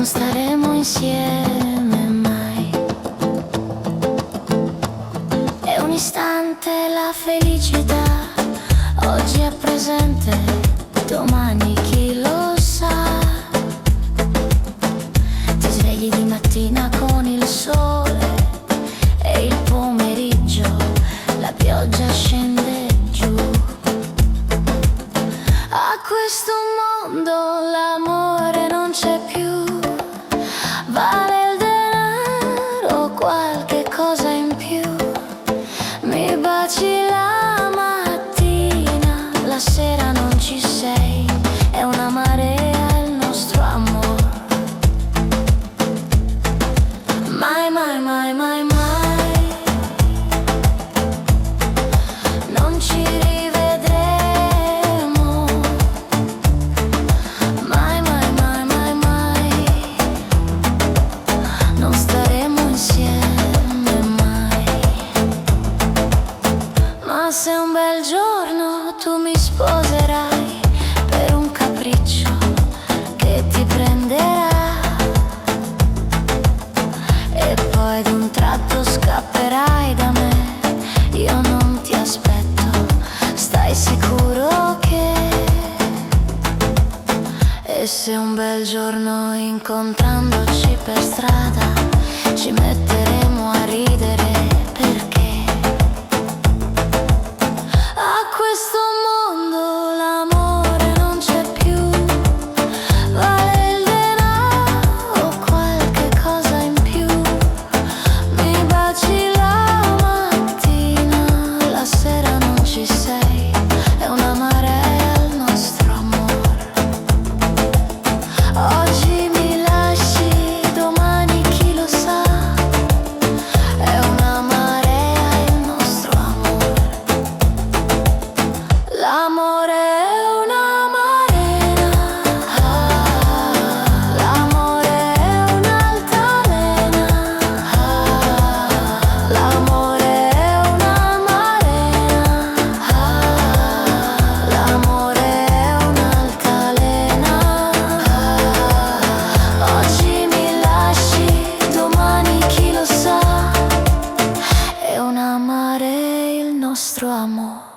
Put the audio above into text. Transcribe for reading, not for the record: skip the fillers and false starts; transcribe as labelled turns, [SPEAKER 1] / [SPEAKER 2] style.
[SPEAKER 1] non staremo insieme mai. È un istante la felicità, oggi è presente, domani chi lo sa. Ti svegli di mattina con il sole e il pomeriggio la pioggia scende giù. A questo mondo l'amore non c'è più, vale il denaro o qualche cosa in più. Mi baci la mattina, la sera non ci sei, è una marea il nostro amor. Mai, mai, mai, mai, mai, non ci rivedremo. Mai, mai, mai, mai, mai, non staremo insieme mai. Ma se un bel giorno tu mi sposerai per un capriccio che ti prenderà e poi d'un tratto scapperai da me, io non ti aspetto, stai sicuro che... E se un bel giorno incontrandoci per strada ci metteremo a ridere perché a questo mondo l'amore non c'è più, vale il denaro o qualche cosa in più. Mi baci la mattina, la sera non ci sei, è una marea il nostro amor. Oggi mi lasci, domani chi lo sa, è una marea il nostro amor. L'amore è una marea, l'amore è un'altalena, l'amore è una marea, l'amore è un'altalena. Oggi mi lasci, domani chi lo sa, è una marea il nostro amor.